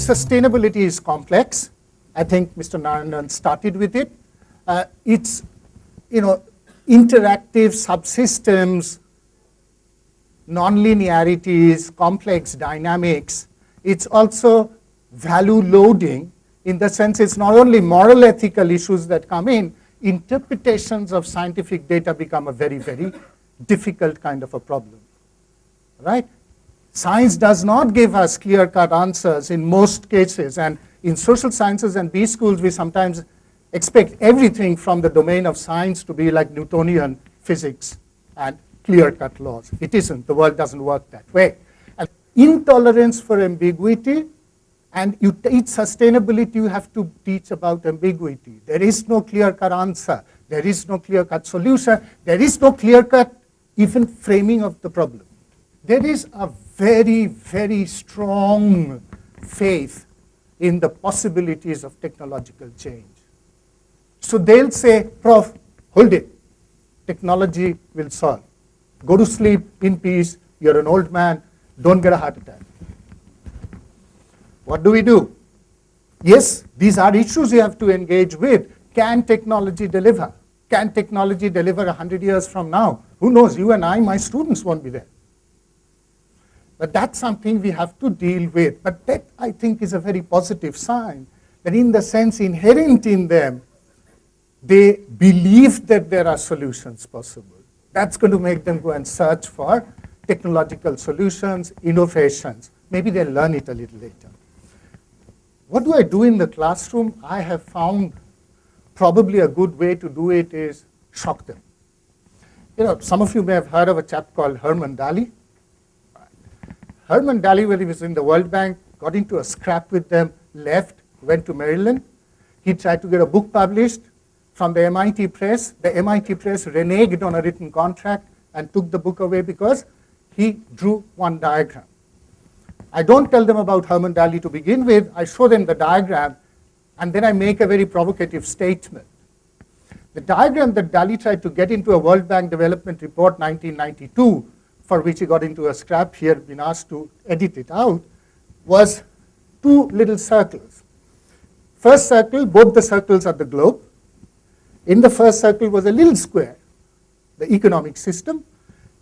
sustainability is complex. I think Mr. Narayanan started with it. It's, interactive subsystems, nonlinearities, complex dynamics. It's also value loading, in the sense it's not only moral ethical issues that come in, interpretations of scientific data become a very, very difficult kind of a problem, right? Science does not give us clear-cut answers in most cases, and in social sciences and B schools we sometimes expect everything from the domain of science to be like Newtonian physics and clear-cut laws. It isn't. The world doesn't work that way. And intolerance for ambiguity, and you teach sustainability, you have to teach about ambiguity. There is no clear-cut answer. There is no clear-cut solution. There is no clear-cut even framing of the problem. There is a very, very strong faith in the possibilities of technological change. So they'll say, Prof, hold it. Technology will solve. Go to sleep in peace. You're an old man. Don't get a heart attack. What do we do? Yes, these are issues you have to engage with. Can technology deliver? Can technology deliver 100 years from now? Who knows? You and I, my students won't be there. But that's something we have to deal with. But that, I think, is a very positive sign, that in the sense inherent in them, they believe that there are solutions possible. That's going to make them go and search for technological solutions, innovations. Maybe they'll learn it a little later. What do I do in the classroom? I have found probably a good way to do it is shock them. Some of you may have heard of a chap called Herman Daly. Herman Daly, when he was in the World Bank, got into a scrap with them, left, went to Maryland. He tried to get a book published from the MIT Press. The MIT Press reneged on a written contract and took the book away because he drew one diagram. I don't tell them about Herman Daly to begin with. I show them the diagram, and then I make a very provocative statement. The diagram that Daly tried to get into a World Bank Development Report 1992, for which he got into a scrap, he had been asked to edit it out, was two little circles. First circle, both the circles are the globe. In the first circle was a little square, the economic system.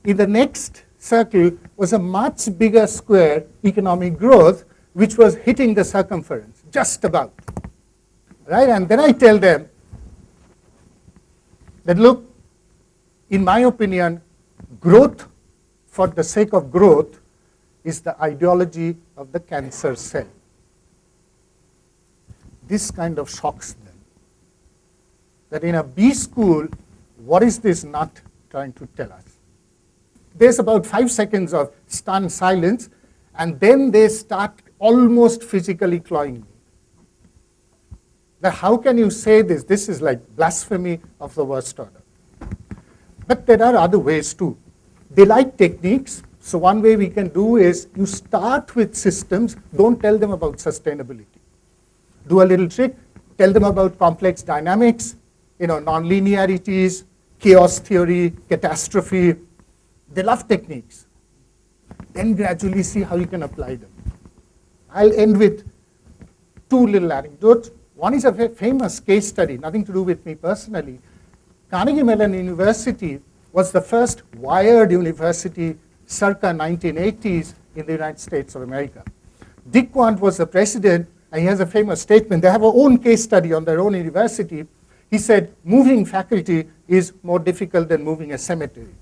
In the next circle was a much bigger square, economic growth, which was hitting the circumference, just about. Right? And then I tell them that, look, in my opinion, growth for the sake of growth is the ideology of the cancer cell. This kind of shocks them. That in a B school, what is this nut trying to tell us? There's about 5 seconds of stunned silence, and then they start almost physically clawing me. Now, how can you say this? This is like blasphemy of the worst order. But there are other ways too. They like techniques. So one way we can do is you start with systems. Don't tell them about sustainability. Do a little trick. Tell them about complex dynamics, nonlinearities, chaos theory, catastrophe. They love techniques. Then gradually see how you can apply them. I'll end with two little anecdotes. One is a very famous case study, nothing to do with me personally. Carnegie Mellon University was the first wired university circa 1980s in the United States of America. Dick Quandt was the president, and he has a famous statement. They have their own case study on their own university. He said, moving faculty is more difficult than moving a cemetery.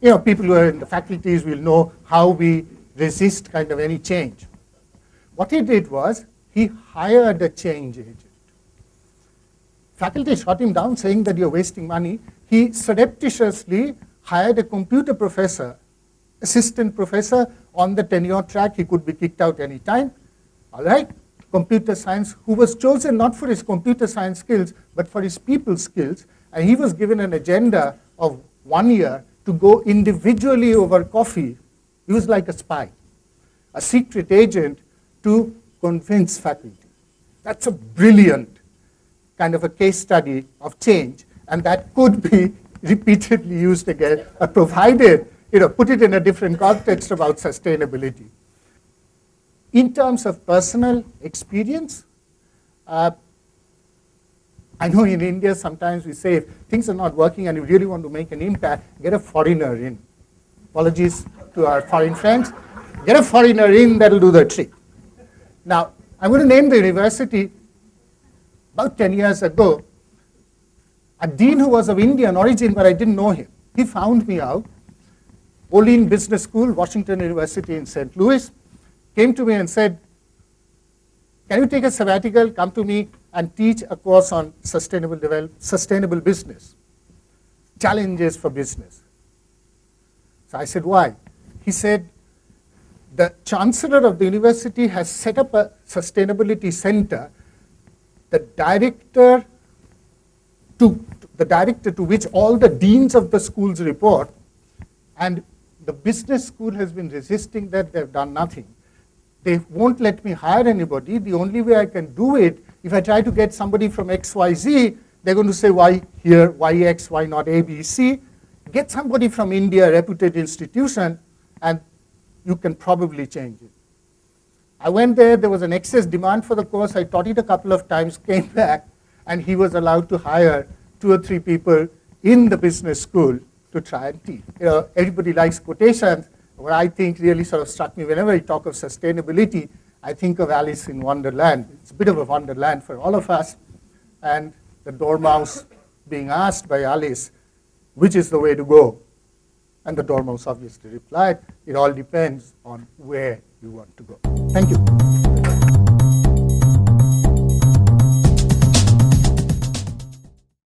People who are in the faculties will know how we resist kind of any change. What he did was, he hired a change agent. Faculty shot him down saying that you're wasting money. He surreptitiously hired a computer professor, assistant professor on the tenure track. He could be kicked out any time. All right, computer science, who was chosen not for his computer science skills, but for his people skills. And he was given an agenda of 1 year to go individually over coffee. He was like a spy, a secret agent to convince faculty. That's a brilliant kind of a case study of change, and that could be repeatedly used again, provided, put it in a different context about sustainability. In terms of personal experience, I know in India sometimes we say if things are not working and you really want to make an impact, get a foreigner in. Apologies to our foreign friends. Get a foreigner in, that'll do the trick. Now, I'm going to name the university. About 10 years ago, a dean who was of Indian origin, but I didn't know him, he found me out. Olin Business School, Washington University in St. Louis, came to me and said, can you take a sabbatical, come to me and teach a course on sustainable business, challenges for business. So I said, why? He said, the chancellor of the university has set up a sustainability center. The director to which all the deans of the schools report, and the business school has been resisting that. They've done nothing. They won't let me hire anybody. The only way I can do it, if I try to get somebody from XYZ, they're going to say, why here, why X, why not ABC? Get somebody from India, a reputed institution, and you can probably change it. I went there was an excess demand for the course. I taught it a couple of times, came back, and he was allowed to hire 2 or 3 people in the business school to try and teach. Everybody likes quotations. What I think really sort of struck me, whenever I talk of sustainability, I think of Alice in Wonderland. It's a bit of a wonderland for all of us. And the dormouse being asked by Alice, which is the way to go? And the dormouse obviously replied, it all depends on where you want to go. Thank you.